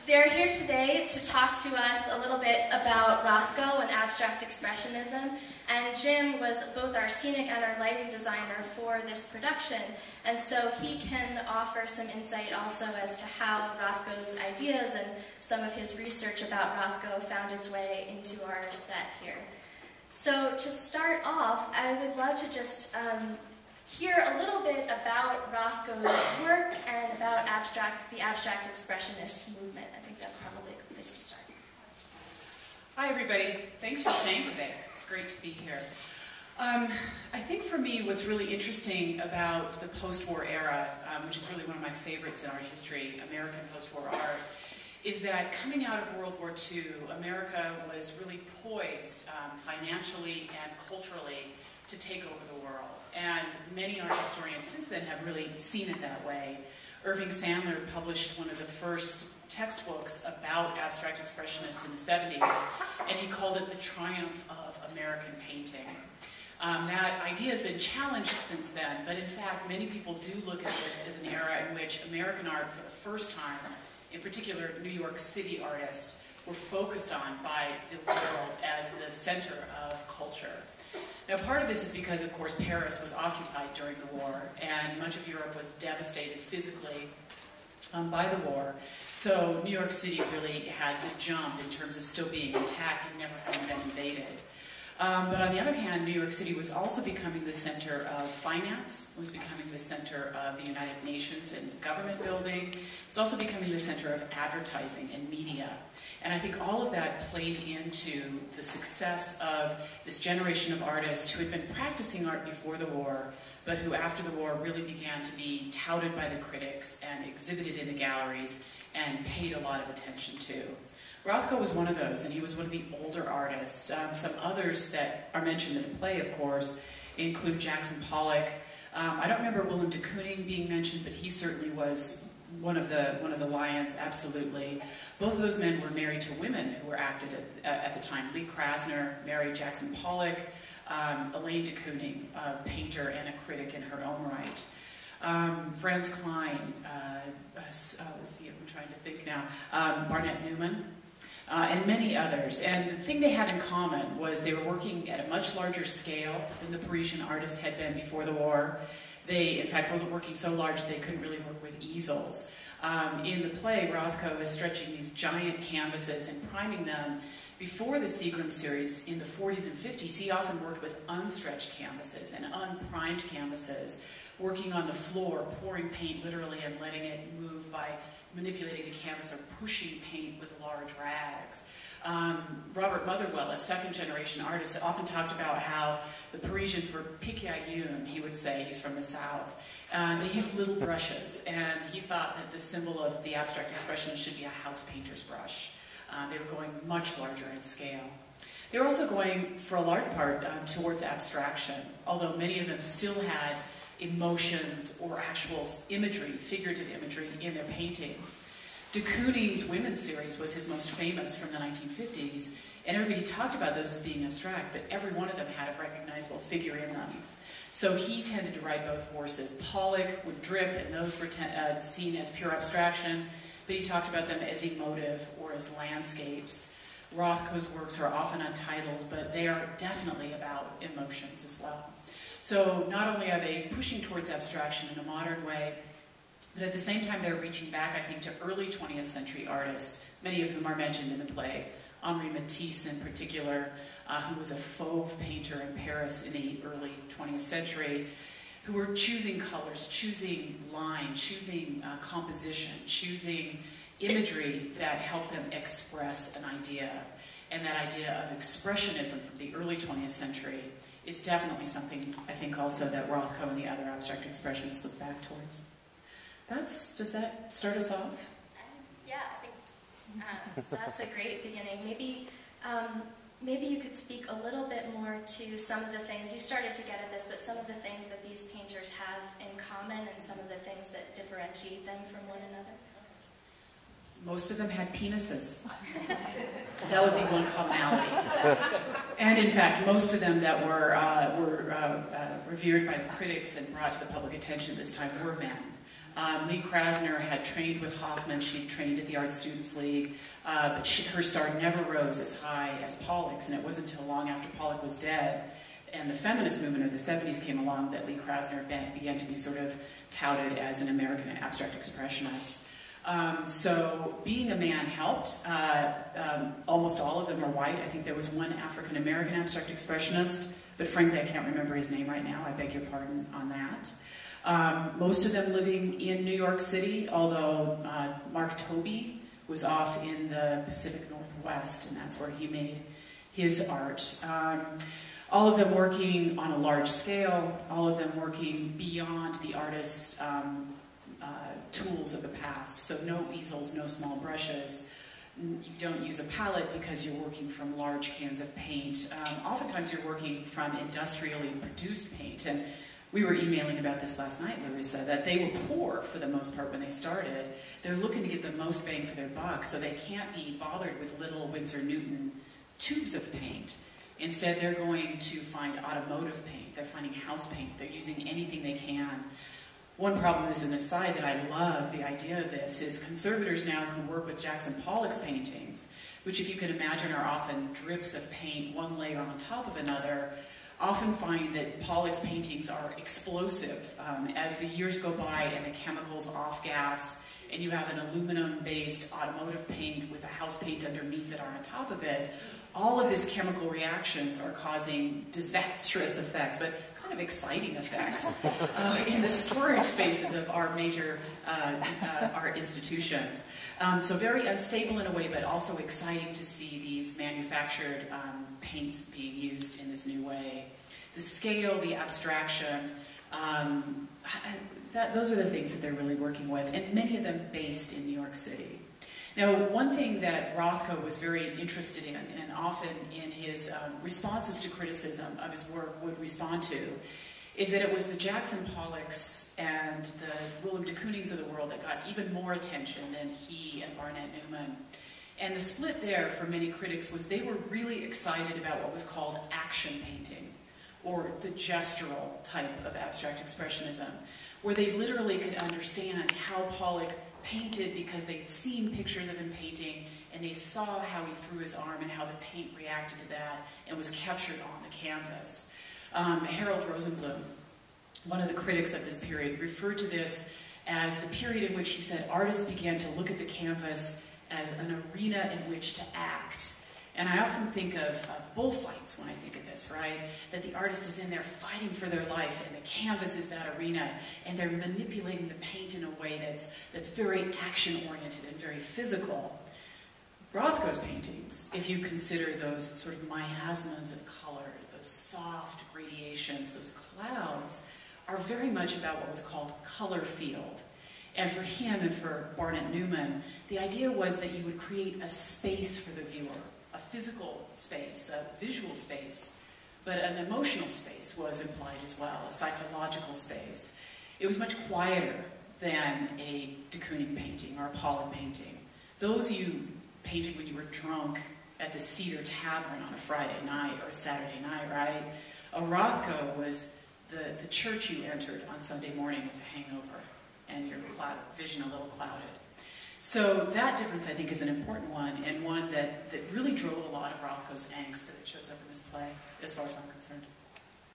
They're here today to talk to us a little bit about Rothko and abstract expressionism. And Jim was both our scenic and our lighting designer for this production. And so he can offer some insight also as to how Rothko's ideas and some of his research about Rothko found its way into our set here. So to start off, I would love to just hear a little bit about Rothko's work and about the abstract expressionist movement. I think that's probably a good place to start. Hi everybody, thanks for staying today. It's great to be here. I think for me what's really interesting about the post-war era, which is really one of my favorites in art history, American post-war art, is that coming out of World War II, America was really poised financially and culturally to take over the world. And many art historians since then have really seen it that way. Irving Sandler published one of the first textbooks about abstract expressionists in the 70s, and he called it the triumph of American painting. That idea has been challenged since then, but in fact many people do look at this as an era in which American art for the first time, in particular New York City artists, were focused on by the world as the center of culture. Now, part of this is because, of course, Paris was occupied during the war, and much of Europe was devastated physically by the war. So New York City really had the jump in terms of still being intact and never having been invaded. But on the other hand, New York City was also becoming the center of finance, was becoming the center of the United Nations and government building. It was also becoming the center of advertising and media. And I think all of that played into the success of this generation of artists who had been practicing art before the war, but who after the war really began to be touted by the critics and exhibited in the galleries and paid a lot of attention to. Rothko was one of those, and he was one of the older artists. Some others that are mentioned in the play, of course, include Jackson Pollock. I don't remember Willem de Kooning being mentioned, but he certainly was one of the lions, absolutely. Both of those men were married to women who were active at the time. Lee Krasner married Jackson Pollock. Elaine de Kooning, a painter and a critic in her own right. Franz Klein, let's see, I'm trying to think now, Barnett Newman, and many others. And the thing they had in common was they were working at a much larger scale than the Parisian artists had been before the war. They, in fact, were working so large they couldn't really work with easels. In the play, Rothko is stretching these giant canvases and priming them. Before the Seagram series, in the 40s and 50s, he often worked with unstretched canvases and unprimed canvases, working on the floor, pouring paint literally and letting it move by manipulating the canvas or pushing paint with large rags. Robert Motherwell, a second-generation artist, often talked about how the Parisians were picayune, he would say, he's from the South. They used little brushes, and he thought that the symbol of the abstract expression should be a house painter's brush. They were going much larger in scale. They were also going, for a large part, towards abstraction, although many of them still had emotions or actual imagery, figurative imagery, in their paintings. De Kooning's women's series was his most famous from the 1950s, and everybody talked about those as being abstract, but every one of them had a recognizable figure in them. So he tended to ride both horses. Pollock would drip, and those were seen as pure abstraction, but he talked about them as emotive or as landscapes. Rothko's works are often untitled, but they are definitely about emotions as well. So not only are they pushing towards abstraction in a modern way, but at the same time they're reaching back, I think, to early 20th century artists, many of whom are mentioned in the play. Henri Matisse in particular, who was a fauve painter in Paris in the early 20th century, who were choosing colors, choosing line, choosing composition, choosing imagery that helped them express an idea. And that idea of expressionism from the early 20th century is definitely something, I think, also that Rothko and the other abstract expressionists look back towards. Does that start us off? Yeah, I think that's a great beginning. Maybe you could speak a little bit more to some of the things, you started to get at this, but some of the things that these painters have in common and some of the things that differentiate them from one another. Most of them had penises. That would be one commonality. And in fact, most of them that were revered by the critics and brought to the public attention this time were men. Lee Krasner had trained with Hoffman. She'd trained at the Art Students League, but her star never rose as high as Pollock's, and it wasn't until long after Pollock was dead and the feminist movement of the 70s came along that Lee Krasner began to be sort of touted as an American abstract expressionist. So being a man helped. Almost all of them are white. I think there was one African-American abstract expressionist, but frankly I can't remember his name right now. I beg your pardon on that. Most of them living in New York City, although Mark Tobey was off in the Pacific Northwest, and that's where he made his art. All of them working on a large scale, all of them working beyond the artist's tools of the past. So no easels, no small brushes. You don't use a palette because you're working from large cans of paint. Oftentimes you're working from industrially produced paint. And we were emailing about this last night, Larissa, that they were poor for the most part when they started. They're looking to get the most bang for their buck, so they can't be bothered with little Winsor Newton tubes of paint. Instead, they're going to find automotive paint. They're finding house paint. They're using anything they can. One problem is an aside that I love, the idea of this, is conservators now who work with Jackson Pollock's paintings, which if you can imagine are often drips of paint, one layer on top of another, often find that Pollock's paintings are explosive. As the years go by and the chemicals off-gas, and you have an aluminum-based automotive paint with a house paint underneath it or on top of it, all of these chemical reactions are causing disastrous effects, but kind of exciting effects in the storage spaces of our major art institutions. So very unstable in a way, but also exciting to see these manufactured paints being used in this new way. The scale, the abstraction, those are the things that they're really working with, and many of them based in New York City. Now, one thing that Rothko was very interested in, and often in his responses to criticism of his work would respond to, is that it was the Jackson Pollocks and the Willem de Koonings of the world that got even more attention than he and Barnett Newman. And the split there for many critics was they were really excited about what was called action painting, or the gestural type of abstract expressionism, where they literally could understand how Pollock painted because they'd seen pictures of him painting, and they saw how he threw his arm and how the paint reacted to that and was captured on the canvas. Harold Rosenblum, one of the critics of this period, referred to this as the period in which he said artists began to look at the canvas as an arena in which to act. And I often think of bullfights when I think of this, right? That the artist is in there fighting for their life, and the canvas is that arena, and they're manipulating the paint in a way that's very action-oriented and very physical. Rothko's paintings, if you consider those sort of miasmas of color, those soft gradations, those clouds, are very much about what was called color field. And for him and for Barnett Newman, the idea was that you would create a space for the viewer, a physical space, a visual space, but an emotional space was implied as well, a psychological space. It was much quieter than a de Kooning painting or a Pollock painting. Those you painted when you were drunk at the Cedar Tavern on a Friday night or a Saturday night, right? A Rothko was the church you entered on Sunday morning with a hangover and your vision a little clouded. So that difference, I think, is an important one, and one that really drove a lot of Rothko's angst that shows up in this play, as far as I'm concerned.